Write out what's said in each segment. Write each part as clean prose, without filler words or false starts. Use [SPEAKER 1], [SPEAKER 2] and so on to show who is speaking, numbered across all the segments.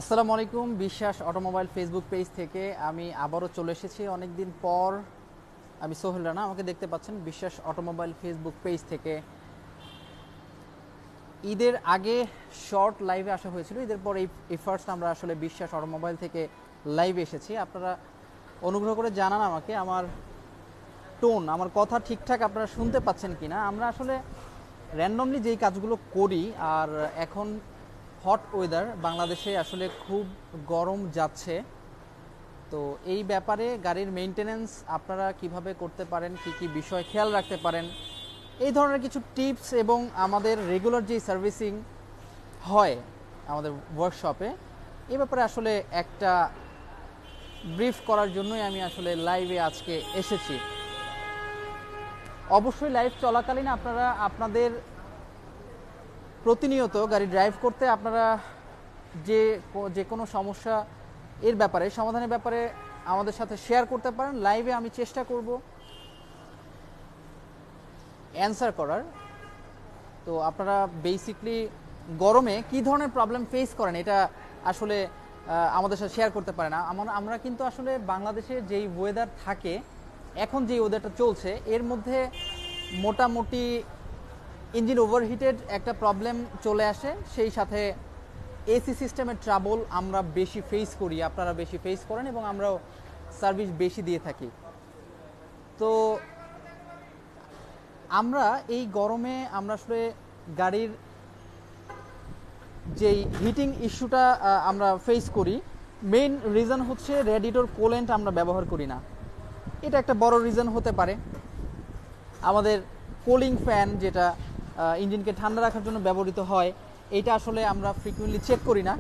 [SPEAKER 1] আসসালামু আলাইকুম। বিশ্বাস অটোমোবাইল ফেসবুক পেজ থেকে আমি আবারও চলে এসেছি অনেকদিন পর। আমি সোহেল রানা, আমাকে দেখতে পাচ্ছেন বিশ্বাস অটোমোবাইল ফেসবুক পেজ থেকে। ঈদের আগে শর্ট লাইভে আসা হয়েছিল, ঈদের পর এই ফার্স্ট আমরা আসলে বিশ্বাস অটোমোবাইল থেকে লাইভে এসেছি। আপনারা অনুগ্রহ করে জানান আমাকে আমার টোন, আমার কথা ঠিকঠাক আপনারা শুনতে পাচ্ছেন কিনা। আমরা আসলে র্যান্ডমলি যেই কাজগুলো করি, আর এখন হট ওয়েদার, বাংলাদেশে আসলে খুব গরম যাচ্ছে, তো এই ব্যাপারে গাড়ির মেইনটেনেন্স আপনারা কিভাবে করতে পারেন, কি কি বিষয় খেয়াল রাখতে পারেন, এই ধরনের কিছু টিপস এবং আমাদের রেগুলার যে সার্ভিসিং হয় আমাদের ওয়ার্কশপে, এই ব্যাপারে আসলে একটা ব্রিফ করার জন্যই আমি আসলে লাইভে আজকে এসেছি। অবশ্যই লাইভ চলাকালীন আপনারা আপনাদের প্রতিনিয়ত গাড়ি ড্রাইভ করতে আপনারা যে কোনো সমস্যা এর ব্যাপারে, সমাধানের ব্যাপারে আমাদের সাথে শেয়ার করতে পারেন। লাইভে আমি চেষ্টা করব অ্যান্সার করার। তো আপনারা বেসিকলি গরমে কি ধরনের প্রবলেম ফেস করেন এটা আসলে আমাদের সাথে শেয়ার করতে পারেন। আমরা কিন্তু আসলে বাংলাদেশে যেই ওয়েদার থাকে, এখন যেই ওয়েদারটা চলছে, এর মধ্যে মোটামুটি ইঞ্জিন ওভারহিটেড একটা প্রবলেম চলে আসে, সেই সাথে এসি সিস্টেমের ট্রাবল আমরা বেশি ফেস করি, আপনারা বেশি ফেস করেন এবং আমরাও সার্ভিস বেশি দিয়ে থাকি। তো আমরা এই গরমে আমরা আসলে গাড়ির যেই হিটিং ইস্যুটা আমরা ফেস করি, মেইন রিজন হচ্ছে রেডিয়েটর কুলেন্ট আমরা ব্যবহার করি না। এটা একটা বড় রিজন হতে পারে। আমাদের কুলিং ফ্যান যেটা ইঞ্জিনকে ঠান্ডা রাখার জন্য ব্যবহৃত হয়, এইটা আসলে আমরা ফ্রিকুয়েন্টলি চেক করি না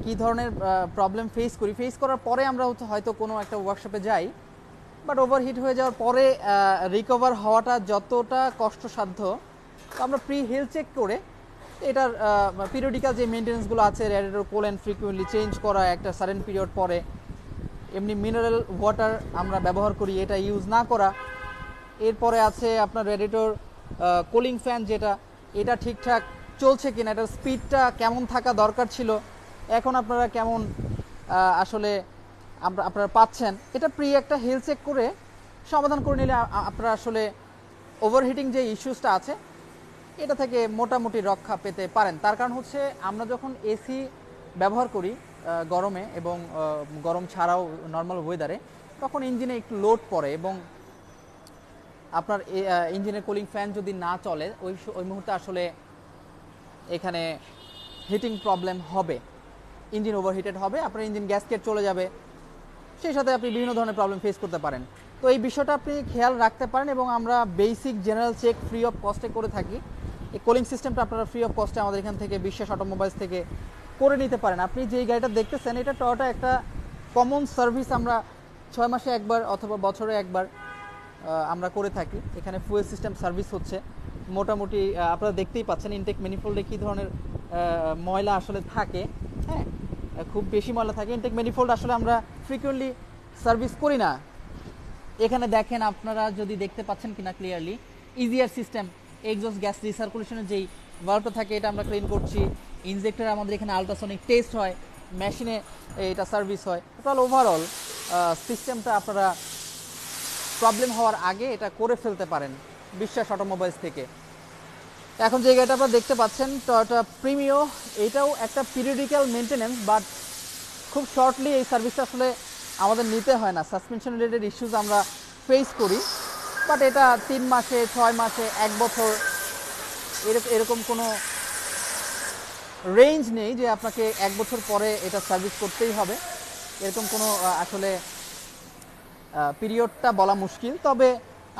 [SPEAKER 1] কী ধরনের প্রবলেম ফেস করার পরে আমরা হয়তো কোনো একটা ওয়ার্কশপে যাই, বাট ওভারহিট হয়ে যাওয়ার পরে রিকভার হওয়াটা যতটা কষ্টসাধ্য, তো আমরা প্রি হেলথ চেক করে এটার পিরিয়ডিক্যাল যে মেনটেন্যান্সগুলো আছে, রেডিয়েটর কুলেন্ট ফ্রিকুয়েন্টলি চেঞ্জ করা একটা সার্টেন পিরিয়ড পরে, এমনি মিনারেল ওয়াটার আমরা ব্যবহার করি, এটা ইউজ না করা। এরপরে আছে আপনার রেডিয়েটর কুলিং ফ্যান, যেটা এটা ঠিকঠাক চলছে কিনা, এটার স্পিডটা কেমন থাকা দরকার ছিল, এখন আপনারা কেমন আসলে আপনারা পাচ্ছেন, এটা প্রি একটা হেলথ চেক করে সমাধান করে নিলে আপনারা আসলে ওভারহিটিং যে ইস্যুসটা আছে এটা থেকে মোটামুটি রক্ষা পেতে পারেন। তার কারণ হচ্ছে আমরা যখন এসি ব্যবহার করি গরমে এবং গরম ছাড়াও নর্মাল ওয়েদারে, তখন ইঞ্জিনে একটু লোড পড়ে এবং আপনার ইঞ্জিনের কুলিং ফ্যান যদি না চলে ওই মুহূর্তে আসলে এখানে হিটিং প্রবলেম হবে, ইঞ্জিন ওভারহিটেড হবে, আপনার ইঞ্জিন গ্যাসকেট চলে যাবে, সেই সাথে আপনি বিভিন্ন ধরনের প্রবলেম ফেস করতে পারেন। তো এই বিষয়টা আপনি খেয়াল রাখতে পারেন এবং আমরা basic general check free of কস্টে করে থাকি। এই কুলিং সিস্টেমটা আপনারা ফ্রি অফ কস্টে আমাদের এখান থেকে বিশ্বাস অটোমোবাইলস থেকে করে নিতে পারেন। আপনি যেই গাড়িটা দেখতেছেন, এটা টয়োটা একটা কমন সার্ভিস, আমরা 6 মাসে একবার অথবা বছরে একবার আমরা করে থাকি। এখানে ফুয়েল সিস্টেম সার্ভিস হচ্ছে। মোটামুটি আপনারা দেখতেই পাচ্ছেন ইনটেক ম্যানিফোল্ডে কী ধরনের ময়লা আসলে থাকে। হ্যাঁ, খুব বেশি ময়লা থাকে। ইনটেক ম্যানিফোল্ড আসলে আমরা ফ্রিকুয়েন্টলি সার্ভিস করি না। এখানে দেখেন, আপনারা যদি দেখতে পাচ্ছেন কিনা ক্লিয়ারলি, ইজিআর সিস্টেম, এক্সস্ট গ্যাস রিসার্কুলেশনের যেই ভালভটা থাকে, এটা আমরা ক্লিন করছি। ইনজেক্টর আমাদের এখানে আলট্রাসনিক টেস্ট হয়, মেশিনে এটা সার্ভিস হয়। টোটাল ওভারঅল সিস্টেমটা আপনারা প্রবলেম হওয়ার আগে এটা করে ফেলতে পারেন বিশ্বাস অটোমোবাইলস থেকে। এখন যে গাড়িটা আপনারা দেখতে পাচ্ছেন টয়োটা প্রিমিও, এটাও একটা পিরিয়ডিক্যাল মেনটেনেন্স, বাট খুব শর্টলি এই সার্ভিসটা আসলে আমাদের নিতে হয় না। সাসপেনশন রিলেটেড ইস্যুস আমরা ফেস করি, বাট এটা 3 মাসে, 6 মাসে, 1 বছর এরকম কোনো রেঞ্জ নেই যে আপনাকে 1 বছর পরে এটা সার্ভিস করতেই হবে, এরকম কোনো আসলে পিরিয়ডটা বলা মুশকিল। তবে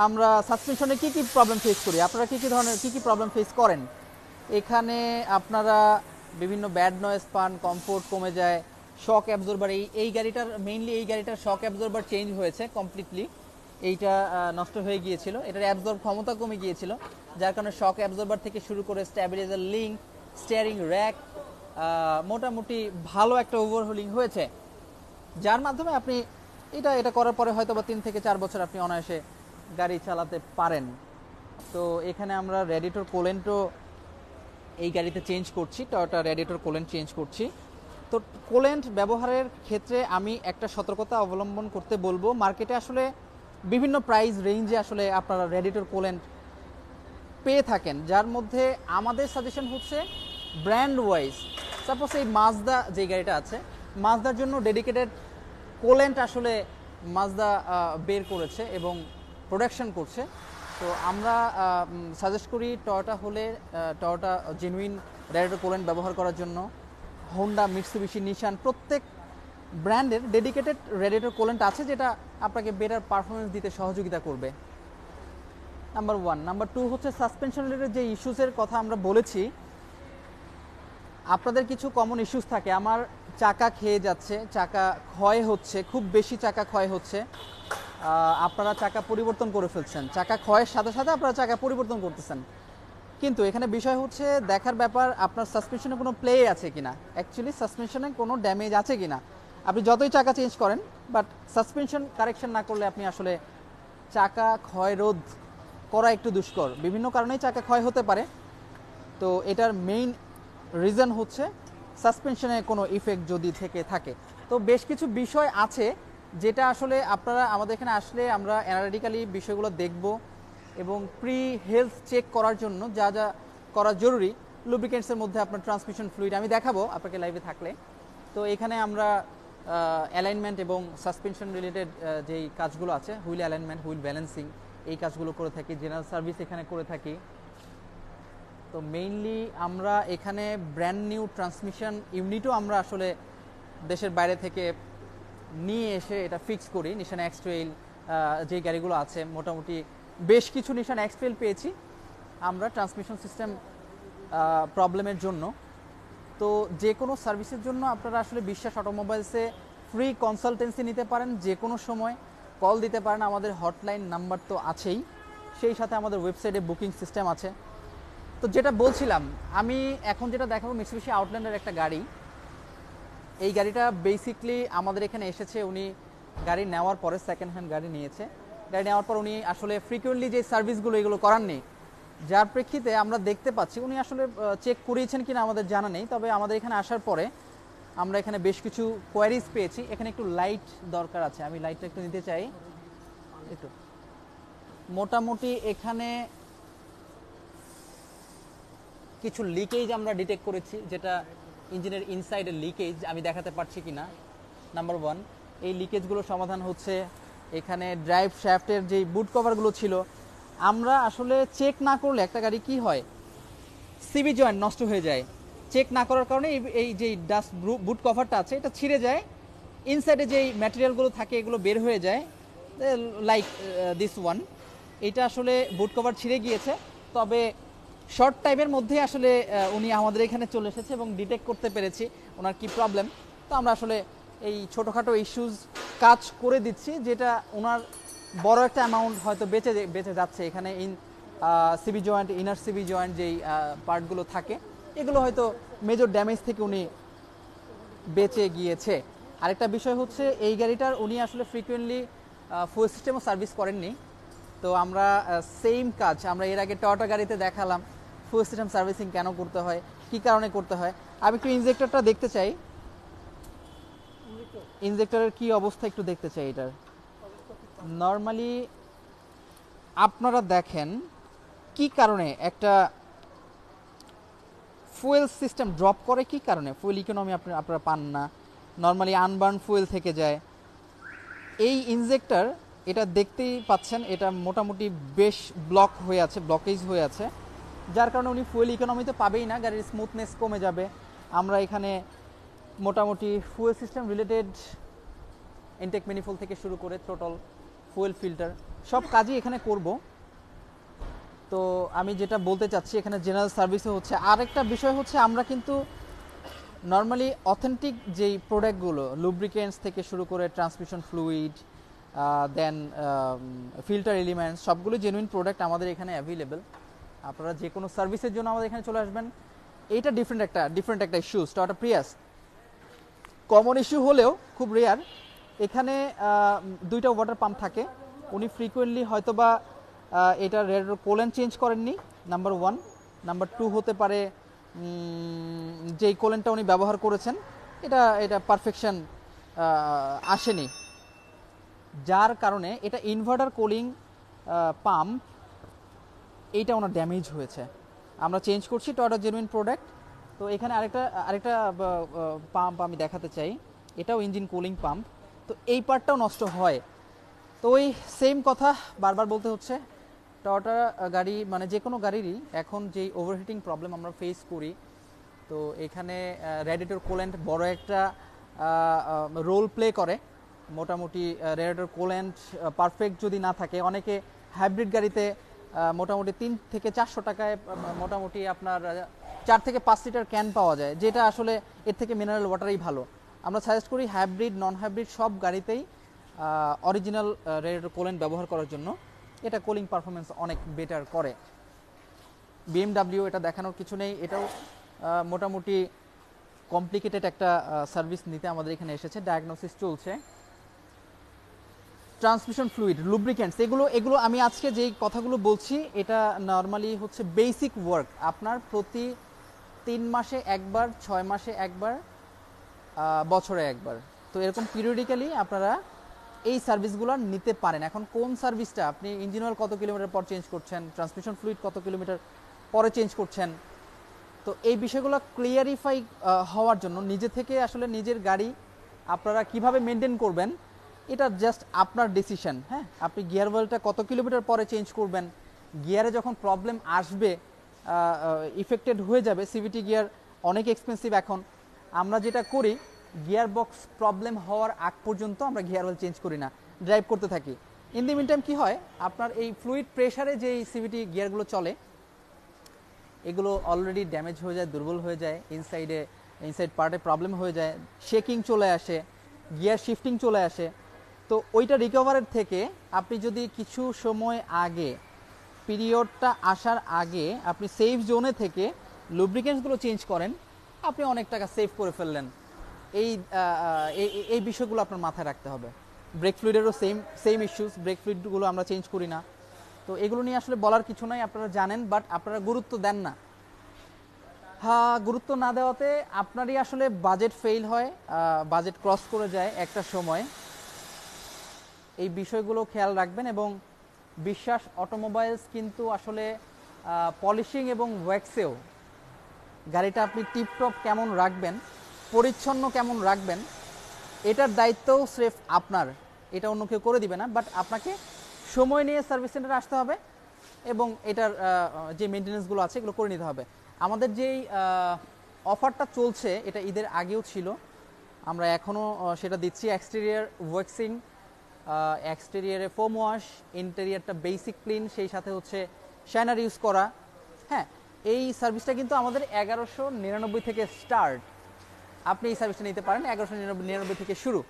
[SPEAKER 1] আমরা সাসপেনশনে কী কী প্রবলেম ফেস করি, আপনারা কী কী প্রবলেম ফেস করেন, এখানে আপনারা বিভিন্ন ব্যাড নয়েজ পান, কমফোর্ট কমে যায়, শক অ্যাবজর্বার, এই গাড়িটার মেইনলি এই গাড়িটার শক অ্যাবজর্বার চেঞ্জ হয়েছে কমপ্লিটলি। এইটা নষ্ট হয়ে গিয়েছিল, এটার অ্যাবজর্ব ক্ষমতা কমে গিয়েছিল, যার কারণে শক অ্যাবজর্বার থেকে শুরু করে স্ট্যাবিলাইজার লিঙ্ক, স্টিয়ারিং র্যাক, মোটামুটি ভালো একটা ওভারহোলিং হয়েছে, যার মাধ্যমে আপনি এটা করার পরে হয়তো বা 3 থেকে 4 বছর আপনি অনায়াসে গাড়ি চালাতে পারেন। তো এখানে আমরা রেডিয়েটর কুলেন্টও এই গাড়িতে চেঞ্জ করছি, টয়োটা রেডিয়েটর কুলেন্ট চেঞ্জ করছি। তো কোলেন্ট ব্যবহারের ক্ষেত্রে আমি একটা সতর্কতা অবলম্বন করতে বলবো। মার্কেটে আসলে বিভিন্ন প্রাইস রেঞ্জে আসলে আপনারা রেডিটর কোলেন্ট পেয়ে থাকেন, যার মধ্যে আমাদের সাজেশন হচ্ছে ব্র্যান্ড ওয়াইজ। সাপোজ এই মাজদা যে গাড়িটা আছে, মাজদার জন্য ডেডিকেটেড কোলেন্ট আসলে মাজদা বের করেছে এবং প্রোডাকশন করছে। তো আমরা সাজেস্ট করি টয়োটা হলে টয়োটা জেনুইন রেডিটর কোলেন্ট ব্যবহার করার জন্য। হোন্ডা, মিৎসুবিশি, নিশান প্রত্যেক ব্র্যান্ডের ডেডিকেটেড রেডিটর কোলেন্ট আছে, যেটা আপনাকে বেটার পারফরমেন্স দিতে সহযোগিতা করবে। নাম্বার 1। নাম্বার 2 হচ্ছে সাসপেনশন রিলেটেড যে ইস্যুসের কথা আমরা বলেছি। আপনাদের কিছু কমন ইস্যুস থাকে, আমার চাকা খেয়ে যাচ্ছে, চাকা ক্ষয় হচ্ছে, খুব বেশি চাকা ক্ষয় হচ্ছে, আপনারা চাকা পরিবর্তন করে ফেলছেন, চাকা ক্ষয়ের সাথে সাথে আপনারা চাকা পরিবর্তন করতেছেন। কিন্তু এখানে বিষয় হচ্ছে দেখার ব্যাপার আপনার সাসপেনশনে কোনো প্লে আছে কিনা, অ্যাকচুয়ালি সাসপেনশনে কোনো ড্যামেজ আছে কিনা। আপনি যতই চাকা চেঞ্জ করেন, বাট সাসপেনশন কারেকশন না করলে আপনি আসলে চাকা ক্ষয় রোধ করা একটু দুষ্কর। বিভিন্ন কারণেই চাকা ক্ষয় হতে পারে। তো এটার মেইন রিজন হচ্ছে সাসপেনশনে কোনো ইফেক্ট যদি থেকে থাকে। তো বেশ কিছু বিষয় আছে যেটা আসলে আপনারা আমাদের এখানে আসলে আমরা অ্যানালিটিক্যালি বিষয়গুলো দেখব এবং প্রি হেলথ চেক করার জন্য যা যা করা জরুরি। লুব্রিকেন্টসের মধ্যে আপনার ট্রান্সমিশন ফ্লুইড আমি দেখাবো আপনাকে লাইভে থাকলে। তো এখানে আমরা অ্যালাইনমেন্ট এবং সাসপেনশন রিলেটেড যেই কাজগুলো আছে, হুইল অ্যালাইনমেন্ট, হুইল ব্যালেন্সিং, এই কাজগুলো করে থাকি। জেনারেল সার্ভিস এখানে করে থাকি। তো মেইনলি আমরা এখানে ব্র্যান্ড নিউ ট্রান্সমিশন ইউনিটও আমরা আসলে দেশের বাইরে থেকে নিয়ে এসে এটা ফিক্স করি। নিশান এক্স-ট্রেইল যে গাড়িগুলো আছে, মোটামুটি বেশ কিছু নিশান এক্স-ট্রেইল পেয়েছি আমরা ট্রান্সমিশন সিস্টেম প্রবলেমের জন্য। তো যে কোনো সার্ভিসের জন্য আপনারা আসলে বিশ্বাস অটোমোবাইলসে ফ্রি কনসালটেন্সি নিতে পারেন, যে কোনো সময় কল দিতে পারেন। আমাদের হটলাইন নাম্বার তো আছেই, সেই সাথে আমাদের ওয়েবসাইটে বুকিং সিস্টেম আছে। তো যেটা বলছিলাম, আমি এখন যেটা দেখাবো মিৎসুবিশি আউটল্যান্ডার একটা গাড়ি। এই গাড়িটা বেসিকলি আমাদের এখানে এসেছে, উনি গাড়ি নেওয়ার পরে সেকেন্ড হ্যান্ড গাড়ি নিয়েছে। গাড়ি নেওয়ার পর উনি আসলে ফ্রিকুয়েন্টলি যে সার্ভিসগুলো এগুলো করাননি, যার প্রেক্ষিতে আমরা দেখতে পাচ্ছি উনি আসলে চেক করিয়েছেন কিনা আমাদের জানা নেই। তবে আমাদের এখানে আসার পরে আমরা এখানে বেশ কিছু কোয়ারিজ পেয়েছি। এখানে একটু লাইট দরকার আছে, আমি লাইটটা একটু নিতে চাই একটু। মোটামুটি এখানে কিছু লিকেজ আমরা ডিটেক্ট করেছি, যেটা ইঞ্জিনের ইনসাইডের লিকেজ, আমি দেখাতে পারছি কিনা। নাম্বার 1, এই লিকেজগুলো সমাধান হচ্ছে। এখানে ড্রাইভ শ্যাফটের যেই বুট কভারগুলো ছিল, আমরা আসলে চেক না করলে একটা গাড়ি কি হয়, সিবি জয়েন্ট নষ্ট হয়ে যায়। চেক না করার কারণে এই যে ডাস্ট বুট কভারটা আছে এটা ছিঁড়ে যায়, ইনসাইডে যেই ম্যাটেরিয়ালগুলো থাকে এগুলো বের হয়ে যায়, লাইক দিস ওয়ান। এটা আসলে বুট কভার ছিঁড়ে গিয়েছে। তবে শর্ট টাইমের মধ্যে আসলে উনি আমাদের এখানে চলে এসেছে এবং ডিটেক্ট করতে পেরেছি ওনার কি প্রবলেম। তো আমরা আসলে এই ছোটোখাটো ইস্যুস কাজ করে দিচ্ছি, যেটা ওনার বড় একটা অ্যামাউন্ট হয়তো বেঁচে যাচ্ছে। এখানে CB joint, inner CB joint যেই পার্টগুলো থাকে, এগুলো হয়তো মেজর ড্যামেজ থেকে উনি বেঁচে গিয়েছে। আরেকটা বিষয় হচ্ছে এই গাড়িটার উনি আসলে ফ্রিকুয়েন্টলি ফুয়েল সিস্টেমও সার্ভিস করেননি। তো আমরা সেম কাজ আমরা এর আগে টয়োটা গাড়িতে দেখালাম, ফুয়েল সিস্টেম সার্ভিসিং কেন করতে হয়, কি কারণে করতে হয়। আমি একটু ইনজেক্টরটা দেখতে চাই, ইনজেক্টরের কি অবস্থা একটু দেখতে চাই। এটার নর্মালি আপনারা দেখেন কি কারণে একটা ফুয়েল সিস্টেম ড্রপ করে, কি কারণে ফুয়েল ইকোনমি আপনারা পান না, নর্মালি আনবার্ন ফুয়েল থেকে যায়। এই ইনজেক্টর এটা দেখতেই পাচ্ছেন, এটা মোটামুটি বেশ ব্লক হয়ে আছে, ব্লকেজ হয়ে আছে, যার কারণে উনি ফুয়েল ইকোনমি তো পাবেই না, গাড়ির স্মুথনেস কমে যাবে। আমরা এখানে মোটামুটি fuel system related intake manifold থেকে শুরু করে থ্রোটল, ফুয়েল ফিল্টার সব কাজই এখানে করব। তো আমি যেটা বলতে চাচ্ছি, এখানে জেনারেল সার্ভিসও হচ্ছে। আরেকটা বিষয় হচ্ছে আমরা কিন্তু নর্মালি অথেন্টিক যেই প্রোডাক্টগুলো, লুব্রিকেন্টস থেকে শুরু করে ট্রান্সমিশন ফ্লুইড, দেন ফিল্টার এলিমেন্টস, সবগুলো জেনুইন প্রোডাক্ট আমাদের এখানে অ্যাভেলেবেল। আপনারা যে কোনো সার্ভিসের জন্য আমাদের এখানে চলে আসবেন। এইটা ডিফারেন্ট একটা issue, Toyota Prius common issue হলেও খুব রেয়ার। এখানে দুইটা ওয়াটার পাম্প থাকে, উনি ফ্রিকুয়েন্টলি হয়তোবা এটা রেডিয়েটর কোলেন্ট চেঞ্জ করেননি, নাম্বার 1। নাম্বার 2 হতে পারে যেই কোলেন্টটা উনি ব্যবহার করেছেন এটা এটা পারফেকশন আসেনি, যার কারণে এটা ইনভার্টার কুলিং পাম্প, এইটা ওনার ড্যামেজ হয়েছে। আমরা চেঞ্জ করছি, টয়োটা জেনুইন প্রোডাক্ট। তো এখানে আরেকটা পাম্প আমি দেখাতে চাই, এটাও ইঞ্জিন কুলিং পাম্প। তো এই পার্টটাও নষ্ট হয়। তো ওই সেম কথা বারবার বলতে হচ্ছে, টয়োটা গাড়ি মানে যে কোনো গাড়িরই এখন যেই ওভারহিটিং প্রবলেম আমরা ফেস করি, তো এখানে রেডিয়েটর কুলেন্ট বড় একটা রোল প্লে করে। মোটামুটি রেডিয়েটর কুলেন্ট পারফেক্ট যদি না থাকে, অনেকে হাইব্রিড গাড়িতে মোটামুটি 3 থেকে 400 টাকায় মোটামুটি আপনার 4 থেকে 5 লিটার ক্যান পাওয়া যায়, যেটা আসলে এর থেকে মিনারেল ওয়াটারই ভালো। আমরা সাজেস্ট করি হাইব্রিড নন হাইব্রিড সব গাড়িতেই অরিজিনাল রেডিয়েটর কুলেন্ট ব্যবহার করার জন্য। এটা কুলিং পারফরমেন্স অনেক বেটার করে। BMW এটা দেখানোর কিছু নেই, এটাও মোটামুটি কমপ্লিকেটেড একটা সার্ভিস নিতে আমাদের এখানে এসেছে, ডায়াগনোসিস চলছে। ট্রান্সমিশন ফ্লুইড, লুব্রিক্যান্টস, এগুলো আমি আজকে যেই কথাগুলো বলছি এটা নর্মালি হচ্ছে বেসিক ওয়ার্ক। আপনার প্রতি 3 মাসে একবার, 6 মাসে একবার, বছরে একবার, তো এরকম পিরিয়ডিক্যালি আপনারা এই সার্ভিসগুলো নিতে পারেন। এখন কোন সার্ভিসটা আপনি ইঞ্জিন অয়েল কত কিলোমিটার পর চেঞ্জ করছেন, ট্রান্সমিশন ফ্লুইড কত কিলোমিটার পরে চেঞ্জ করছেন, তো এই বিষয়গুলো ক্লিয়ারিফাই হওয়ার জন্য নিজে থেকে আসলে নিজের গাড়ি আপনারা কিভাবে মেনটেন করবেন, এটা জাস্ট আপনার ডিসিশন। হ্যাঁ, আপনি গিয়ার অয়েলটা কত কিলোমিটার পরে চেঞ্জ করবেন, গিয়ারে যখন প্রবলেম আসবে, ইফেক্টেড হয়ে যাবে। সিভিটি গিয়ার অনেক এক্সপেন্সিভ এখন। আমরা যেটা করি, গিয়ার বক্স প্রবলেম হওয়ার আগ পর্যন্ত আমরা গিয়ার অয়েল চেঞ্জ করি না, ড্রাইভ করতে থাকি। ইন দি মিন টাইম কী হয়, আপনার এই ফ্লুইড প্রেশারে যেই সিভিটি গিয়ারগুলো চলে, এগুলো অলরেডি ড্যামেজ হয়ে যায়, দুর্বল হয়ে যায়, ইনসাইড পার্টে প্রবলেম হয়ে যায়, শেকিং চলে আসে, গিয়ার শিফটিং চলে আসে। তো ওইটা রিকভারের থেকে আপনি যদি কিছু সময় আগে, পিরিয়ডটা আসার আগে আপনি সেফ জোনে থেকে লুব্রিকেন্টসগুলো চেঞ্জ করেন, আপনি অনেক টাকা সেভ করে ফেললেন। এই বিষয়গুলো আপনার মাথায় রাখতে হবে। ব্রেক ফ্লুইডেরও সেম ইস্যুস, ব্রেক ফ্লুইডগুলো আমরা চেঞ্জ করি না। তো এগুলো নিয়ে আসলে বলার কিছু নাই, আপনারা জানেন, বাট আপনারা গুরুত্ব দেন না। হ্যাঁ, গুরুত্ব না দেওয়াতে আপনারই আসলে বাজেট ফেইল হয়, বাজেট ক্রস করে যায় একটা সময়। এই বিষয়গুলো খেয়াল রাখবেন। এবং বিশ্বাস অটোমোবাইলস কিন্তু আসলে পলিশিং এবং ওয়্যাক্সেও গাড়িটা আপনি টিপটপ কেমন রাখবেন, পরিচ্ছন্ন কেমন রাখবেন, এটার দায়িত্বও স্রেফ আপনার, এটা অন্য কেউ করে দিবে না। বাট আপনাকে সময় নিয়ে সার্ভিস সেন্টারে আসতে হবে এবং এটার যে মেনটেন্যান্সগুলো আছে এগুলো করে নিতে হবে। আমাদের যেই অফারটা চলছে, এটা ঈদের আগেও ছিল, আমরা এখনও সেটা দিচ্ছি। এক্সটেরিয়ার ওয়াক্সিং, এক্সটেরিয়ারে ফোম ওয়াশ, ইন্টেরিয়ারটা বেসিক ক্লিন, সেই সাথে হচ্ছে শাইনার ইউজ করা। হ্যাঁ, এই সার্ভিসটা কিন্তু আমাদের 1199 থেকে স্টার্ট। আপনি এই সার্ভিসটা নিতে পারেন, 1199 থেকে শুরু।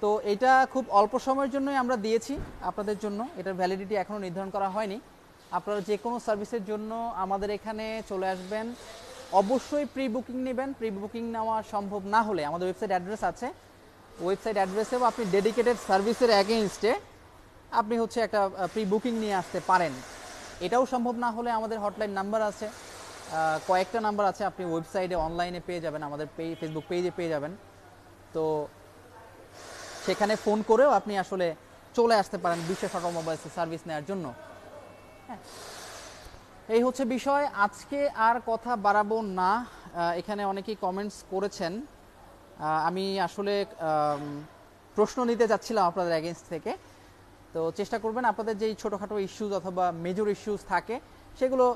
[SPEAKER 1] তো এটা খুব অল্প সময়ের জন্যই আমরা দিয়েছি আপনাদের জন্য, এটার ভ্যালিডিটি এখনও নির্ধারণ করা হয়নি। আপনারা যে কোনো সার্ভিসের জন্য আমাদের এখানে চলে আসবেন, অবশ্যই প্রি বুকিং নেবেন। প্রি বুকিং নেওয়া সম্ভব না হলে আমাদের ওয়েবসাইট অ্যাড্রেস আছে, ওয়েবসাইট অ্যাড্রেসেও আপনি ডেডিকেটেড সার্ভিসের অ্যাগেনস্টে আপনি হচ্ছে একটা প্রি বুকিং নিয়ে আসতে পারেন। এটাও সম্ভব না হলে আমাদের হটলাইন নাম্বার আছে, কয়েকটা নাম্বার আছে, আপনি ওয়েবসাইটে অনলাইনে পেয়ে যাবেন, আমাদের ফেসবুক পেজে পেয়ে যাবেন। তো সেখানে ফোন করেও আপনি আসলে চলে আসতে পারেন বিশ্বাস অটোমোবাইলসের সার্ভিস নেওয়ার জন্য। হ্যাঁ, এই হচ্ছে বিষয়। আজকে আর কথা বাড়াবো না। এখানে অনেকেই কমেন্টস করেছেন, আমি আসলে প্রশ্ন নিতে যাচ্ছিলাম আপনাদের এগেনস্ট থেকে। তো চেষ্টা করবেন আপনাদের যেই ছোটোখাটো ইস্যুস অথবা মেজর ইস্যুস থাকে সেগুলো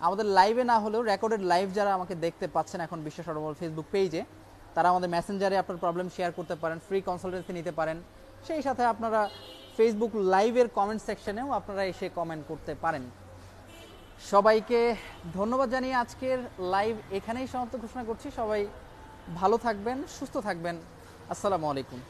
[SPEAKER 1] আমাদের লাইভে না হলেও রেকর্ডেড লাইভ যারা আমাকে দেখতে পাচ্ছেন এখন বিশ্বাস অটোমোবাইল ফেসবুক পেজে, তারা আমাদের মেসেঞ্জারে আপনার প্রবলেম শেয়ার করতে পারেন, ফ্রি কনসালটেন্সি নিতে পারেন। সেই সাথে আপনারা ফেসবুক লাইভের কমেন্ট সেকশনেও আপনারা এসে কমেন্ট করতে পারেন। সবাইকে ধন্যবাদ জানিয়ে আজকের লাইভ এখানেই সমাপ্ত ঘোষণা করছি। সবাই ভালো থাকবেন, সুস্থ থাকবেন। আসসালামু আলাইকুম।